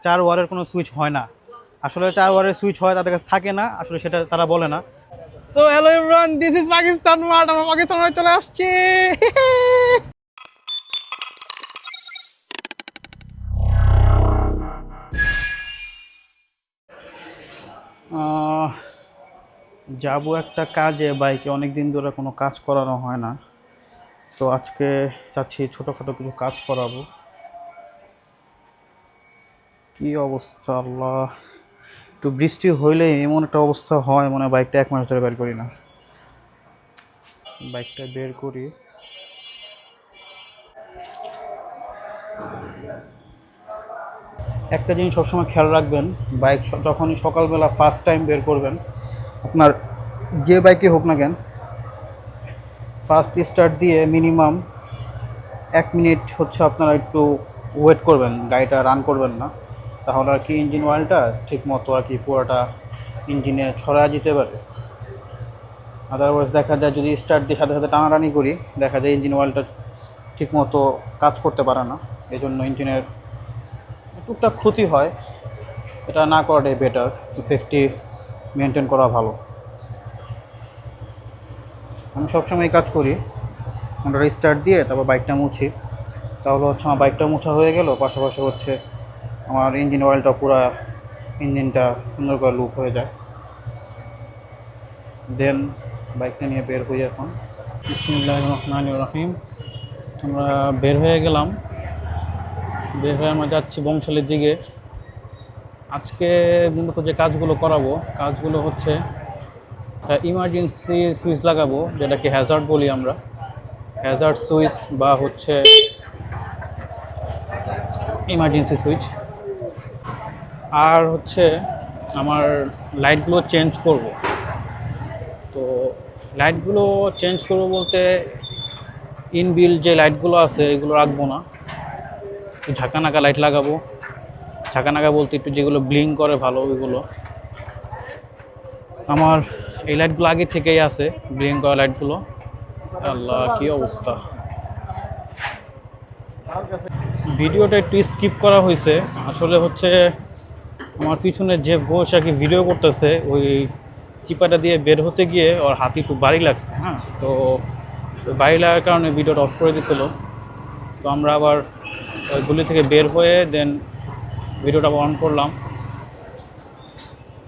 4 ওয়ারের কোনো সুইচ হয় না। আসলে 4 ওয়ারের সুইচ হয় তাদের কাছে থাকে না, আসলে সেটা তারা বলে না। So hello everyone, this is Pakistan mart. আমরা পাকিস্তান মার্টে চলে আসছি। যাবো একটা কাজে, বাইকে অনেক দিন ধরে কোনো কাজ করানো হয় না, তো আজকে চাচ্ছি ছোটোখাটো কিছু কাজ করাবো। কি অবস্থা আল্লাহ, একটু বৃষ্টি হইলে এমন একটা অবস্থা হয়, মনে হয় বাইকটা 1 মাস ধরে বের করি না। বাইকটা বের করি, একটা জিনিস সবসময় খেয়াল রাখবেন, বাইক যখনই সকালবেলা ফার্স্ট টাইম বের করবেন, আপনার যে বাইকে হোক না কেন, ফার্স্ট স্টার্ট দিয়ে মিনিমাম 1 মিনিট হচ্ছে আপনারা একটু ওয়েট করবেন, গাড়িটা রান করবেন না, তাহলে আর কি ইঞ্জিন অয়েলটা ঠিক মতো আর কি পুরোটা ইঞ্জিনে ছড়া যেতে পারে। আদারওয়াইজ দেখা যায় যদি স্টার্ট দিয়ে সাথে সাথে টানাটানি করি, দেখা যায় ইঞ্জিন অয়েলটা ঠিক মতো কাজ করতে পারে না, এই জন্য ইঞ্জিনের টুকটাক ক্ষতি হয়। এটা না করাটাই বেটার, সেফটি মেনটেন করা ভালো। আমি সবসময় এই কাজ করি, আমরা স্টার্ট দিয়ে তারপর বাইকটা মুছি, তাহলে হচ্ছে আমার বাইকটা মোছা হয়ে গেল, পাশাপাশি হচ্ছে আমার ইঞ্জিন অয়েলটা পুরো ইঞ্জিনটা সুন্দর করে লুপ হয়ে যায়। দেন বাইকটা নিয়ে বের হই এখন। বিসমিল্লাহির রহমানির রহিম। আমরা বের হয়ে গেলাম, বের হয়ে আমরা যাচ্ছি বংশালের দিকে। আজকে মূলত যে কাজগুলো করাবো, কাজগুলো হচ্ছে ইমার্জেন্সি সুইচ লাগাবো, যেটাকে হ্যাজার্ড বলি আমরা, হ্যাজার্ড সুইচ বা হচ্ছে ইমার্জেন্সি সুইচ। আর হচ্ছে আমার লাইটগুলো চেঞ্জ করব। তো লাইটগুলো চেঞ্জ করবো বলতে ইনবিল্ড যে লাইটগুলো আছে এগুলো রাখবো না, ঝাঁকা নাকা লাইট লাগাবো। ঝাঁকা নাকা বলতে একটু যেগুলো ব্লিং করে ভালো ওইগুলো। আমার এই লাইটগুলো আগে থেকেই আছে, ব্লিং করা লাইটগুলো। আল্লাহ কি অবস্থা, ভিডিওটা একটু স্কিপ করা হয়েছে। আসলে হচ্ছে আমার পিছনে যে বসে আর কি ভিডিও করতেছে, ওই চিপাটা দিয়ে বের হতে গিয়ে ওর হাতে খুব ভারী লাগছে। হ্যাঁ, তো ভারী লাগার কারণে ভিডিওটা অফ করে দিছিল। তো আমরা আবার ওই গুলি থেকে বের হয়ে দেন ভিডিওটা অন করলাম।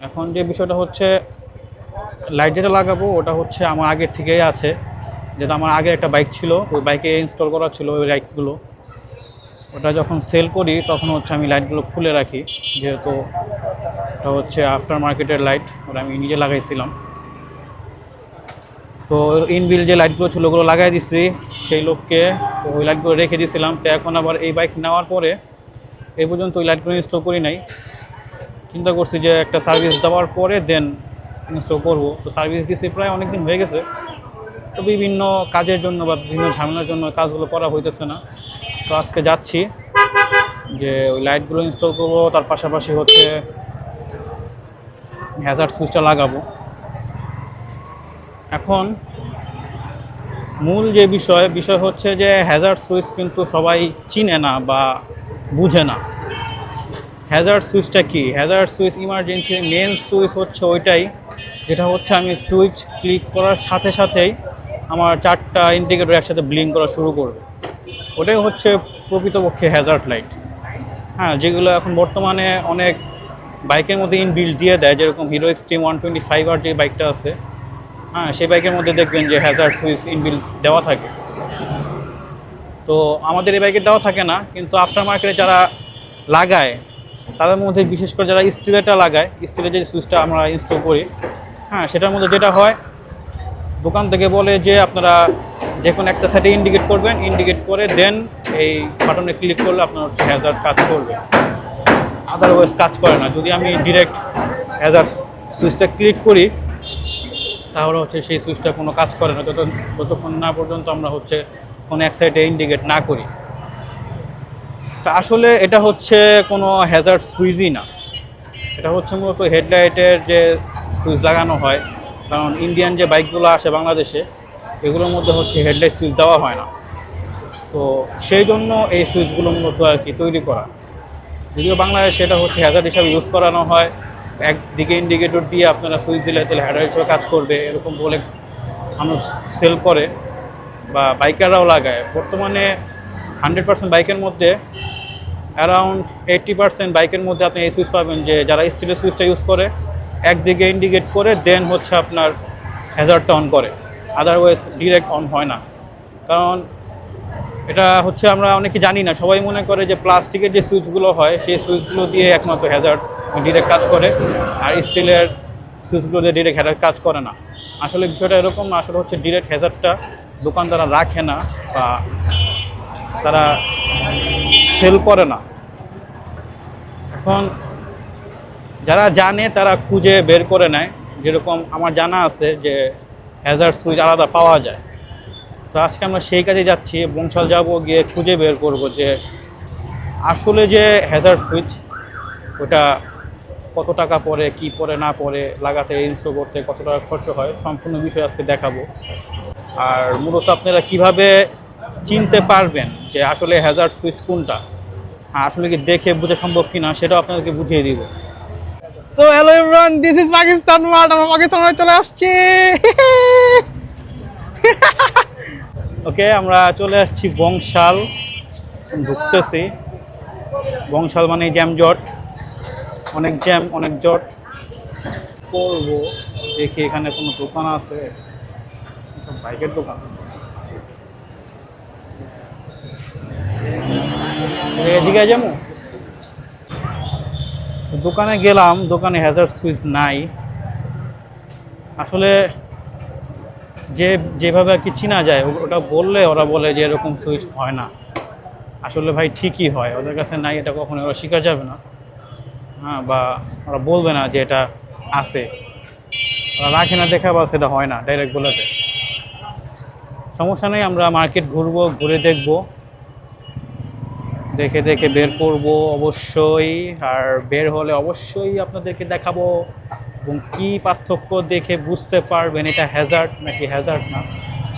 এখন যে বিষয়টা হচ্ছে, লাইট যেটা লাগাবো ওটা হচ্ছে আমার আগের থেকেই আছে, যেটা আমার আগে একটা বাইক ছিল, ওই বাইকে ইনস্টল করা ছিল ওই লাইটগুলো। ওটা যখন সেল করি তখন হচ্ছে আমি লাইটগুলো খুলে রাখি, যেহেতু এটা হচ্ছে আফটার মার্কেটের লাইট, ওটা আমি নিজে লাগাইছিলাম। তো ইনবিল যে লাইটগুলো ছিল ওগুলো লাগাই দিছি সেই লোককে, তো ওই লাইটগুলো রেখে দিয়েছিলাম। তো এখন আবার এই বাইক নেওয়ার পরে এই পর্যন্ত ওই লাইটগুলো ইনস্টল করি নাই, চিন্তা করছি যে একটা সার্ভিস দেওয়ার পরে দেন ইনস্টল করবো। তো সার্ভিস দিয়েছি প্রায় অনেক দিন হয়ে গেছে, তো বিভিন্ন কাজের জন্য বা বিভিন্ন ঝামেলার জন্য কাজগুলো করা হইতেছে না। তো আজকে যাচ্ছি যে ওই লাইটগুলো ইনস্টল করবো, তার পাশাপাশি হচ্ছে হ্যাজার্ড সুইচটা লাগাবো। এখন মূল যে বিষয় হচ্ছে যে হ্যাজার্ড সুইচ কিন্তু সবাই চিনে না বা বুঝে না। হ্যাজার্ড সুইচটা কি? Hazard switch emergency main switch হচ্ছে ওইটাই, যেটা হচ্ছে আমি সুইচ ক্লিক করার সাথে সাথেই আমার 4টা ইন্ডিকেটর একসাথে ব্লিঙ্ক করা শুরু করবে। ওটাই হচ্ছে প্রকৃতপক্ষে হ্যাজার্ড লাইট। হ্যাঁ, যেগুলো এখন বর্তমানে অনেক বাইকের মধ্যে ইনবিল্ড দিয়ে দেয়, যেরকম হিরো এক্সট্রিম 125R যে বাইকটা আছে, হ্যাঁ সেই বাইকের মধ্যে দেখবেন যে হ্যাজার্ড সুইচ ইনবিল্ড দেওয়া থাকে। তো আমাদের এই বাইকে দেওয়া থাকে না, কিন্তু আফটার মার্কেটে যারা লাগায় তাদের মধ্যে বিশেষ করে যারা স্টিলেরটা লাগায়, স্টিলের যে সুইচটা আমরা ইনস্টল করি, হ্যাঁ সেটার মধ্যে যেটা হয়, দোকান থেকে বলে যে আপনারা যে কোনো একটা সাইডে ইন্ডিকেট করবেন, ইন্ডিকেট করে দেন এই বাটনে ক্লিক করলে আপনার হ্যাজার্ড কাজ করবে, আদারওয়াইজ কাজ করে না। যদি আমি ডিরেক্ট হ্যাজার্ড সুইচটা ক্লিক করি তাহলে হচ্ছে সেই সুইচটা কোনো কাজ করে না, যতক্ষণ না পর্যন্ত আমরা হচ্ছে কোনো এক সাইডে ইন্ডিকেট না করি। তা আসলে এটা হচ্ছে কোনো হ্যাজার্ড সুইচই না, এটা হচ্ছে মূলত হেডলাইটের যে সুইচ লাগানো হয়। কারণ ইন্ডিয়ান যে বাইকগুলো আসে বাংলাদেশে, এগুলোর মধ্যে হচ্ছে হেডলাইট সুইচ দেওয়া হয় না, তো সেই জন্য এই সুইচগুলো মূলত আর কি তৈরি করা। যদিও বাংলাদেশে এটা হচ্ছে হ্যাজার্ড হিসাবে ইউজ করানো হয়, একদিকে ইন্ডিকেটর দিয়ে আপনারা সুইচ দিলে তাহলে হ্যাজার্ড হিসেবে কাজ করবে এরকম বলে মানুষ সেল করে বা বাইকাররাও লাগায়। বর্তমানে 100% বাইকের মধ্যে অ্যারাউন্ড 80% বাইকের মধ্যে আপনি এই সুইচ পাবেন যে যারা স্টিলের সুইচটা ইউজ করে একদিকে ইন্ডিকেট করে দেন হচ্ছে আপনার হ্যাজার্ডটা অন করে, আদারওয়াইজ ডিরেক্ট অন হয় না। কারণ এটা হচ্ছে আমরা অনেকে জানি না, সবাই মনে করে যে প্লাস্টিকের যে সুইচগুলো হয় সেই সুইচগুলো দিয়ে একমাত্র হ্যাজার্ড ডিরেক্ট কাজ করে, আর স্টিলের সুইচগুলো দিয়ে ডিরেক্ট হ্যাজার্ড কাজ করে না। আসলে বিষয়টা এরকম না, আসলে হচ্ছে ডিরেক্ট হ্যাজার্ডটা দোকানদাররা রাখে না বা তারা সেল করে না। এখন যারা জানে তারা খুঁজে বের করে নেয়, যেরকম আমার জানা আছে যে হ্যাজার্ড সুইচ আলাদা পাওয়া যায়। তো আজকে আমরা সেই কাজে যাচ্ছি, বংশাল যাব, গিয়ে খুঁজে বের করব যে আসলে যে হ্যাজার্ড সুইচ ওটা কত টাকা পড়ে, কি পড়ে না পড়ে, লাগাতে ইনস্টল করতে কত টাকা খরচ হয়, সম্পূর্ণ বিষয় আজকে দেখাবো। আর মূলত আপনারা কিভাবে চিনতে পারবেন যে আসলে হ্যাজার্ড সুইচ কোনটা, আসলে কি দেখে বুঝে সম্ভব কিনা সেটাও আপনাদেরকে বুঝিয়ে দিব। So hello everyone, this is Pakistan mart. আমরা পাকিস্তান মার্টে চলে আসছি। ওকে, আমরা চলে আসছি বংশাল, ঢুকতেছি। বংশাল মানে জ্যাম জট, অনেক জ্যাম, অনেক জট করবো। দেখি এখানে কোনো দোকান আছে, বাইকের দোকান। এদিকে যাবো, দোকানে গেলাম, দোকানে হ্যাজার্ড সুইচ নাই। আসলে যেভাবে আর কি চিনা যায় ওটা বললে ওরা বলে যে এরকম সুইচ হয় না। আসলে ভাই ঠিকই হয়, ওদের কাছে নাই এটা কখনো ওরা শেখা যাবে না। হ্যাঁ, বা ওরা বলবে না যে এটা আছে, ওরা রাখে না দেখা বা সেটা হয় না, ডাইরেক্ট বলে দেয়। সমস্যা নেই, আমরা মার্কেট ঘুরবো, ঘুরে দেখবো, দেখে দেখে বের করব অবশ্যই। আর বের হলে অবশ্যই আপনাদেরকে দেখাবো এবং কী পার্থক্য দেখে বুঝতে পারবেন এটা হ্যাজার্ড নাকি হ্যাজার্ড না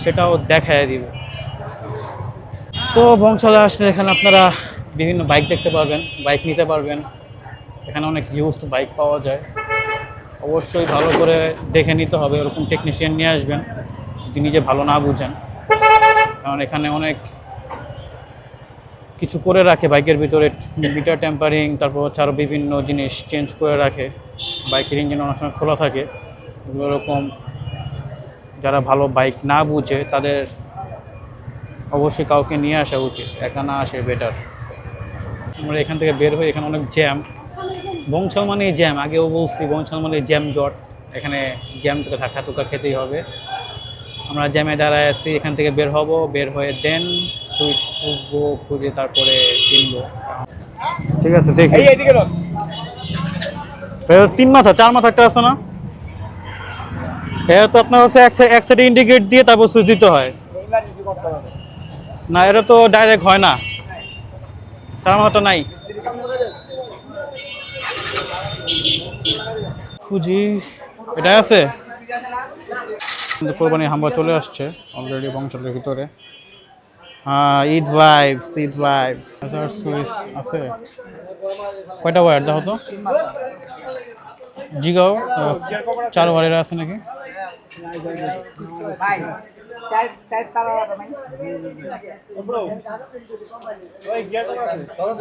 সেটাও দেখায় দিব। তো বংশালে আসলে এখানে আপনারা বিভিন্ন বাইক দেখতে পারবেন, বাইক নিতে পারবেন। এখানে অনেক ইউজড বাইক পাওয়া যায়, অবশ্যই ভালো করে দেখে নিতে হবে, ওরকম টেকনিশিয়ান নিয়ে আসবেন যদি নিজে ভালো না বুঝেন। কারণ এখানে অনেক কিছু করে রাখে বাইকের ভিতরে, মিটার টেম্পারিং, তারপর হচ্ছে আরও বিভিন্ন জিনিস চেঞ্জ করে রাখে। বাইকের ইঞ্জিন অনেক সময় খোলা থাকে, এরকম যারা ভালো বাইক না বুঝে তাদের অবশ্যই কাউকে নিয়ে আসা উচিত, একা না আসে বেটার। আমরা এখান থেকে বের হই, এখানে অনেক জ্যাম। বংশাল মানে জ্যাম, আগেও বলছি বংশাল মানে জ্যাম জট, এখানে জ্যাম থেকে ধাক্কা টুকা খেতেই হবে। আমরা জ্যামে দাঁড়ায় আছি, এখান থেকে বের হব, বের হয়ে দেন সুইচ খুঁজবো, খুঁজে তারপরে কিনবো। ঠিক আছে, দেখি 3 মাথা 4 মাথা একটা আছে না, এটা তো আপনার হচ্ছে এক সাইডে ইন্ডিকেট দিয়ে তারপর সুইচ দিতে হয় না, এটা তো ডাইরেক্ট হয় না, 4 মাথাটা নাই। খুঁজি, এটা আছে। কোরবানি হামলা চলে আসছে অলরেডি বংশালের ভিতরে। Eid vibes, Eid vibes. Hazard switch আছে, কয়টা ওয়্যার দেখো তো। জিগাও 4 ওয়্যারের আছে নাকি?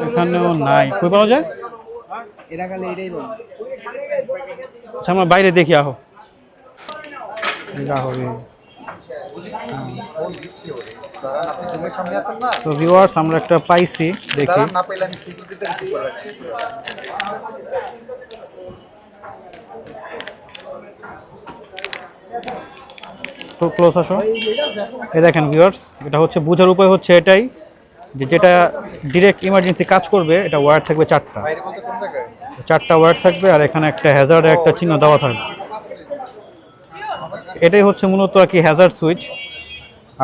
এখানেও নাই, কই পাওয়া যায়? আচ্ছা, আমরা বাইরে দেখি, আহো তো ভিউয়ার্স, আমরা একটা পাইছি, দেখি। তো ক্লোজ আসো, এই দেখেন ভিউয়ার্স, এটা হচ্ছে বোঝার উপায় হচ্ছে এটাই যে যেটা ডিরেক্ট ইমার্জেন্সি কাজ করবে এটা ওয়্যার থাকবে 4টা ওয়্যার থাকবে, আর এখানে একটা হ্যাজার্ডের একটা চিহ্ন দেওয়া থাকবে। এটাই হচ্ছে মূলত আর কি হ্যাজার্ড সুইচ।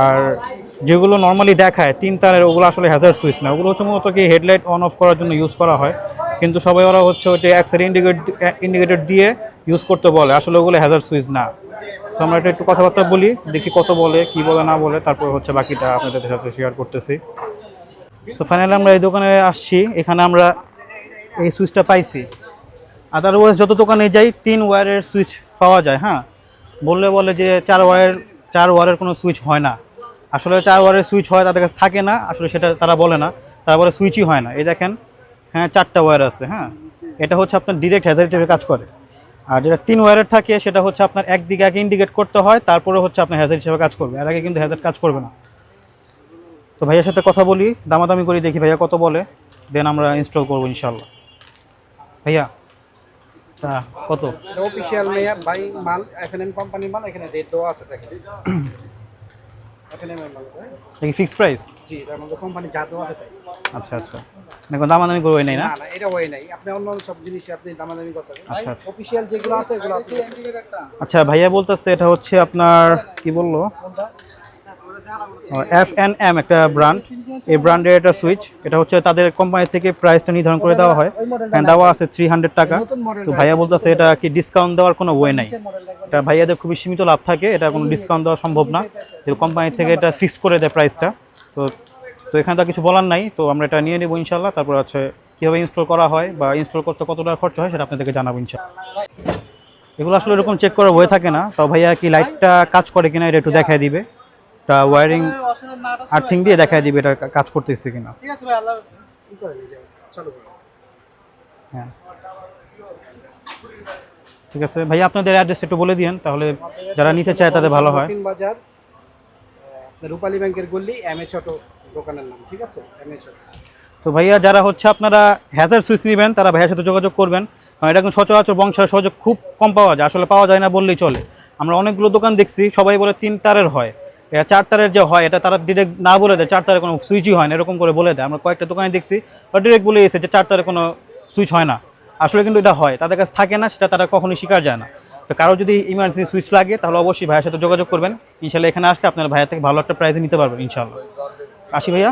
আর যেগুলো নর্মালি দেখায় 3 তারের, ওগুলো আসলে হ্যাজার্ড সুইচ না, ওগুলো হচ্ছে মূলত কি হেডলাইট অন অফ করার জন্য ইউজ করা হয়। কিন্তু সবাই ওরা হচ্ছে ওইটা এক সাইড ইন্ডিকেটর দিয়ে ইউজ করতে বলে, আসলে ওগুলো হ্যাজার্ড সুইচ না। সো আমরা এটা একটু কথাবার্তা বলি, দেখি কত বলে, কি বলে না বলে, তারপর হচ্ছে বাকিটা আপনাদের সাথে শেয়ার করতেছি। সো ফাইনালি আমরা এই দোকানে আসছি, এখানে আমরা এই সুইচটা পাইছি। আদারওয়াইজ যত দোকানে যাই 3 ওয়্যারের সুইচ পাওয়া যায়। হ্যাঁ, বলে যে 4 ওয়্যারের কোনো সুইচ হয় না। আসলে 4 ওয়্যারের সুইচ হয়, তাদের কাছে থাকে না, আসলে সেটা তারা বলে না। তারপরে সুইচই হয় না। এই দেখেন, হ্যাঁ 4টা ওয়্যার আছে। হ্যাঁ, এটা হচ্ছে আপনার ডিরেক্ট হ্যাজার হিসেবে কাজ করে। আর যেটা 3 ওয়্যারের থাকে সেটা হচ্ছে আপনার একদিকে আগে ইন্ডিকেট করতে হয়, তারপরে হচ্ছে আপনার হ্যাজার হিসেবে কাজ করবে, এর আগে কিন্তু হ্যাজার কাজ করবে না। তো ভাইয়ের সাথে কথা বলি, দামাদামি করি, দেখি ভাইয়া কত বলে, দেন আমরা ইনস্টল করবো ইনশাল্লাহ। ভাইয়া কত? অফিশিয়াল ভাই মাল এফএনএম কোম্পানির মাল, এখানে রেট দেওয়া আছে দেখেন। এফএনএম এর মাল কি ফিক্সড প্রাইস? জি, তার মধ্যে কোম্পানি যা দেওয়া আছে তাই। আচ্ছা আচ্ছা, এখন দামাদামি করবো নাই না? না না, এটা হয় নাই, আপনি অন্য সব জিনিস আপনি দামাদামি করতে পারেন। আচ্ছা আচ্ছা অফিশিয়াল যেগুলো আছে এগুলো আপনি আচ্ছা, ভাইয়া বলতেছে এটা হচ্ছে আপনার কি বললো, FNM একটা ব্র্যান্ড, এই ব্র্যান্ডের একটা সুইচ। এটা হচ্ছে তাদের কোম্পানি থেকে প্রাইসটা নির্ধারণ করে দেওয়া হয়, দেওয়া আছে 300 টাকা। তো ভাইয়া বলতেছে এটা কি ডিসকাউন্ট দেওয়ার কোনো ওয়ে নাই। এটা ভাইয়াদের খুবই সীমিত লাভ থাকে, এটা কোনো ডিসকাউন্ট দেওয়া সম্ভব না, যেহেতু কোম্পানি থেকে এটা ফিক্স করে দেয় প্রাইসটা। তো তো এখানে তো কিছু বলার নাই, তো আমরা এটা নিয়ে নেবো ইনশাল্লাহ। তারপর হচ্ছে কীভাবে ইনস্টল করা হয় বা ইনস্টল করতে কত টাকা খরচ হয় সেটা আপনাদেরকে জানাবো ইনশাল্লাহ। এগুলো আসলে এরকম চেক করা হয়ে থাকে না, তাও ভাইয়া কি লাইটটা কাজ করে কিনা এটা একটু দেখায় দিবে, এটা ওয়্যারিং আর্থিং দিয়ে দেখায় দিবে এটা কাজ করতেছে কিনা। ঠিক আছে ভাই, আল্লাহ কি করে চালু করুন। হ্যাঁ ঠিক আছে ভাইয়া, আপনাদের অ্যাড্রেস একটু বলে দিন, তাহলে যারা নিতে চায় তাদের ভালো হয়। বাজার, রূপালী ব্যাংকের গল্লি, এমএ ছোট দোকানের নাম। ঠিক আছে, এমএ ছোট। তো ভাইয়া যারা হচ্ছে আপনারা হ্যাজার সুইচ নেবেন তারা ভাইয়ার সাথে যোগাযোগ করবেন, কারণ এটা কিন্তু সচরাচর বংশের সহযোগ খুব কম পাওয়া যায়, আসলে পাওয়া যায় না বললেই চলে। আমরা অনেকগুলো দোকান দেখছি, সবাই বলে 3 তারের হয়, এটা 4 তারের যে হয় এটা তারা ডিরেক্ট না বলে দেয় 4 তারের কোনো সুইচই হয় না, এরকম করে বলে দেয়। আমরা কয়েকটা দোকানে দেখছি ডিরেক্ট বলে এসেছে যে 4 তারের কোনো সুইচ হয় না, আসলে কিন্তু এটা হয়, তাদের কাছে থাকে না, সেটা তারা কখনোই স্বীকার যায় না। তো কারো যদি ইমার্জেন্সি সুইচ লাগে তাহলে অবশ্যই ভাইয়ের সাথে যোগাযোগ করবেন ইনশাল্লাহ। এখানে আসলে আপনার ভাইয়ের থেকে ভালো একটা প্রাইসে নিতে পারবেন ইনশাল্লাহ। আসি ভাইয়া,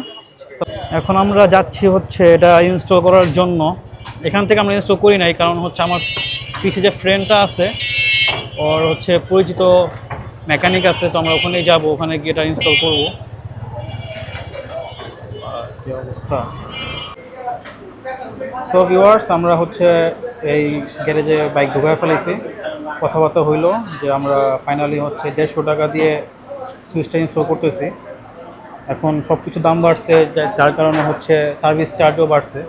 এখন আমরা যাচ্ছি হচ্ছে এটা ইনস্টল করার জন্য। এখান থেকে আমরা ইনস্টল করি নাই, কারণ হচ্ছে আমার পিছিয়ে যে ফ্রেন্ডটা আছে ওর হচ্ছে পরিচিত মেকানিক আছে, তো আমরা ওখানেই যাবো, ওখানে গিয়ে এটা ইনস্টল করবো। কি অবস্থা। সো ভিউয়ার্স, আমরা হচ্ছে এই গ্যারেজে বাইক ঢুকায় ফেলেছি, কথাবার্তা হইলো যে আমরা ফাইনালি হচ্ছে 150 টাকা দিয়ে সুইচটা ইনস্টল করতেছি। এখন সব কিছু দাম বাড়ছে, যার কারণে হচ্ছে সার্ভিস চার্জও বাড়ছে।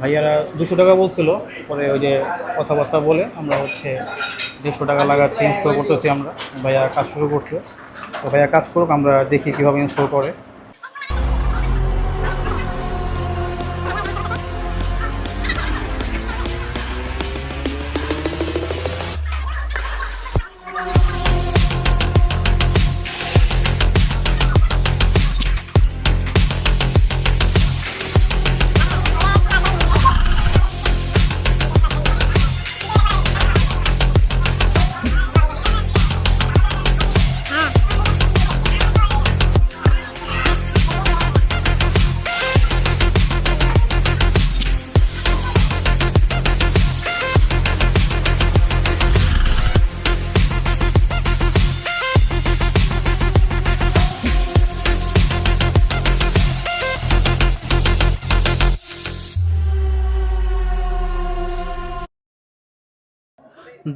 ভাইয়ারা 200 টাকা বলছিল, পরে ওই যে কথাবার্তা বলে আমরা হচ্ছে 150 টাকা লাগাচ্ছি, ইনস্টল করতেছি আমরা। ভাইয়া কাজ শুরু করছে, তো ভাইয়া কাজ করুক, আমরা দেখি কীভাবে ইনস্টল করে।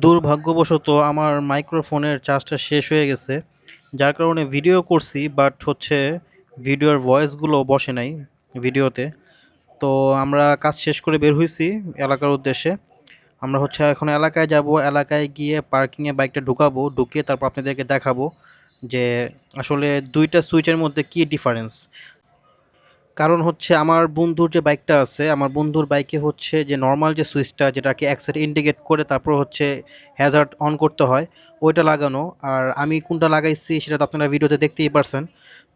দুর্ভাগ্যবশত আমার মাইক্রোফোনের চার্জটা শেষ হয়ে গেছে, যার কারণে ভিডিও করছি, বাট হচ্ছে ভিডিওর ভয়েসগুলো বসে নাই ভিডিওতে। তো আমরা কাজ শেষ করে বের হয়েছি এলাকার উদ্দেশ্যে। আমরা হচ্ছে এখন এলাকায় যাব, এলাকায় গিয়ে পার্কিংয়ে বাইকটা ঢুকাবো, ঢুকিয়ে তারপর আপনাদেরকে দেখাবো যে আসলে দুইটা সুইচের মধ্যে কী ডিফারেন্স। কারণ হচ্ছে আমার বন্ধুর যে বাইকটা আছে, আমার বন্ধুর বাইকে হচ্ছে যে নর্মাল যে সুইচটা, যেটাকে একসাথে ইন্ডিকেট করে তারপর হচ্ছে হ্যাজার্ড অন করতে হয়, ওইটা লাগানো। আর আমি কোনটা লাগাইছি সেটা তো আপনারা ভিডিওতে দেখতেই পারছেন।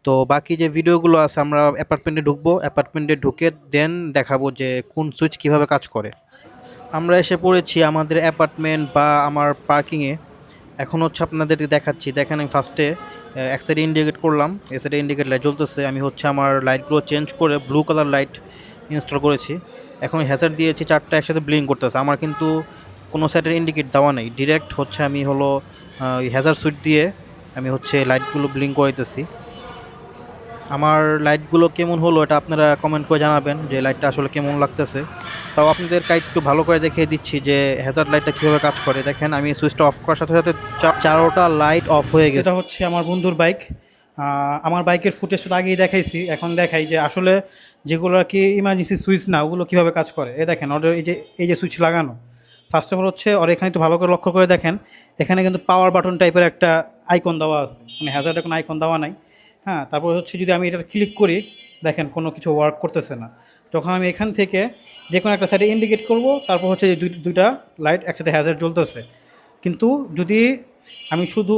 তো বাকি যে ভিডিওগুলো আছে, আমরা অ্যাপার্টমেন্টে ঢুকবো, অ্যাপার্টমেন্টে ঢুকে দেন দেখাবো যে কোন সুইচ কীভাবে কাজ করে। আমরা এসে পড়েছি আমাদের অ্যাপার্টমেন্ট বা আমার পার্কিংয়ে। এখন হচ্ছে আপনাদেরকে দেখাচ্ছি, দেখেন আমি ফার্স্টে এক সাইডে ইন্ডিকেট করলাম, এ সাইডে ইন্ডিকেট লাইট জ্বলতেছে। আমি হচ্ছে আমার লাইটগুলো চেঞ্জ করে ব্লু কালার লাইট ইনস্টল করেছি। এখন হ্যাজার দিয়েছি, 4টা একসাথে ব্লিঙ্ক করতেছে। আমার কিন্তু কোনো সাইডের ইন্ডিকেট দেওয়া নেই, ডিরেক্ট হচ্ছে আমি হলো হ্যাজার সুইচ দিয়ে আমি হচ্ছে লাইটগুলো ব্লিঙ্ক করাইতেছি। আমার লাইটগুলো কেমন হলো এটা আপনারা কমেন্ট করে জানাবেন যে লাইটটা আসলে কেমন লাগতেছে। তাও আপনাদেরকে একটু ভালো করে দেখিয়ে দিচ্ছি যে হ্যাজার্ড লাইটটা কীভাবে কাজ করে। দেখেন আমি সুইচটা অফ করার সাথে সাথে চারোটা লাইট অফ হয়ে গেছে। এটা হচ্ছে আমার বন্ধুর বাইক। আমার বাইকের ফুটেজটা তো আগেই দেখাইছি, এখন দেখাই যে আসলে যেগুলো আর কি ইমার্জেন্সি সুইচ না ওগুলো কীভাবে কাজ করে। দেখেন ওদের এই যে সুইচ লাগানো, ফার্স্ট অফ অল হচ্ছে ওর এখানে একটু ভালো করে লক্ষ্য করে দেখেন, এখানে কিন্তু পাওয়ার বাটন টাইপের একটা আইকন দেওয়া আছে, মানে হ্যাজার্ডে কোনো আইকন দেওয়া নাই। হ্যাঁ, তারপর হচ্ছে যদি আমি এটা ক্লিক করি, দেখেন কোনো কিছু ওয়ার্ক করতেছে না। যখন আমি এখান থেকে যে কোনো একটা সাইডে ইন্ডিকেট করব, তারপর হচ্ছে যে দুইটা লাইট একসাথে হ্যাজার্ড জ্বলতেছে। কিন্তু যদি আমি শুধু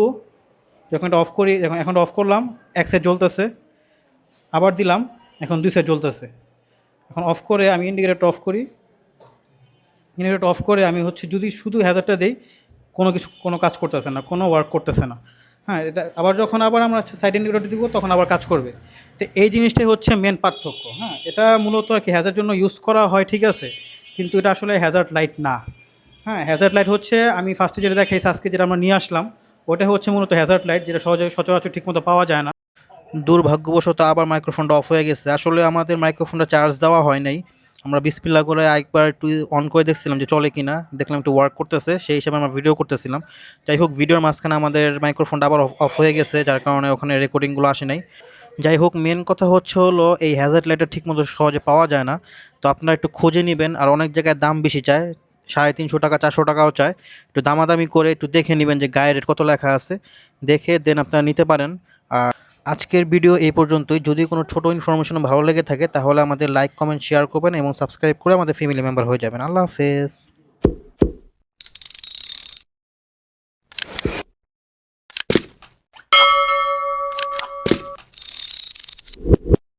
যখন এটা অফ করি, এখন অফ করলাম, এক সাইড জ্বলতেছে, আবার দিলাম, এখন দুই সাইড জ্বলতেছে। এখন অফ করে আমি ইন্ডিকেটরটা অফ করি, ইন্ডিকেটর অফ করে আমি হচ্ছে যদি শুধু হ্যাজারটা দিই, কোনো কাজ করতেছে না, কোনো ওয়ার্ক করতেছে না। হ্যাঁ, এটা আবার যখন আমরা সাইড ইন্ডিকেটর দিব তখন আবার কাজ করবে। তো এই জিনিসটাই হচ্ছে মেন পার্থক্য। হ্যাঁ, এটা মূলত আর কি হ্যাজার জন্য ইউজ করা হয়, ঠিক আছে, কিন্তু এটা আসলে হ্যাজার্ড লাইট না। হ্যাঁ, হ্যাজার্ড লাইট হচ্ছে আমি ফার্স্টে যেটা দেখাইছি আজকে, যেটা আমরা নিয়ে আসলাম, ওটা হচ্ছে মূলত হ্যাজার্ড লাইট, যেটা সচরাচর ঠিকমতো পাওয়া যায় না। দুর্ভাগ্যবশত আবার মাইক্রোফোনটা অফ হয়ে গেছে। আসলে আমাদের মাইক্রোফোনটা চার্জ দেওয়া হয় নাই। আমরা বিসমিল্লাহ করে একবার একটু অন করে দেখছিলাম যে চলে কিনা, দেখলাম একটু ওয়ার্ক করতেছে, সেই হিসাবে আমরা ভিডিও করতেছিলাম। যাই হোক, ভিডিওর মাঝখানে আমাদের মাইক্রোফোনটা আবার অফ হয়ে গেছে, যার কারণে ওখানে রেকর্ডিংগুলো আসে নাই। যাই হোক, মেন কথা হলো এই হ্যাজার্ড লাইটটা ঠিকমতো সহজে পাওয়া যায় না। তো আপনারা একটু খুঁজে নেবেন, আর অনেক জায়গায় দাম বেশি চায়, 350 টাকা 400 টাকাও চায়। একটু দামাদামি করে একটু দেখে নেবেন যে গায়ে রেট কত লেখা আছে, দেখে দেন আপনারা নিতে পারেন। আর আজকের ভিডিও এই পর্যন্তই। যদি কোনো ছোট ইনফরমেশন ভালো লেগে থাকে তাহলে আমাদের লাইক, কমেন্ট, শেয়ার করবেন এবং সাবস্ক্রাইব করে আমাদের ফ্যামিলি মেম্বার হয়ে যাবেন। আল্লাহ হাফেজ।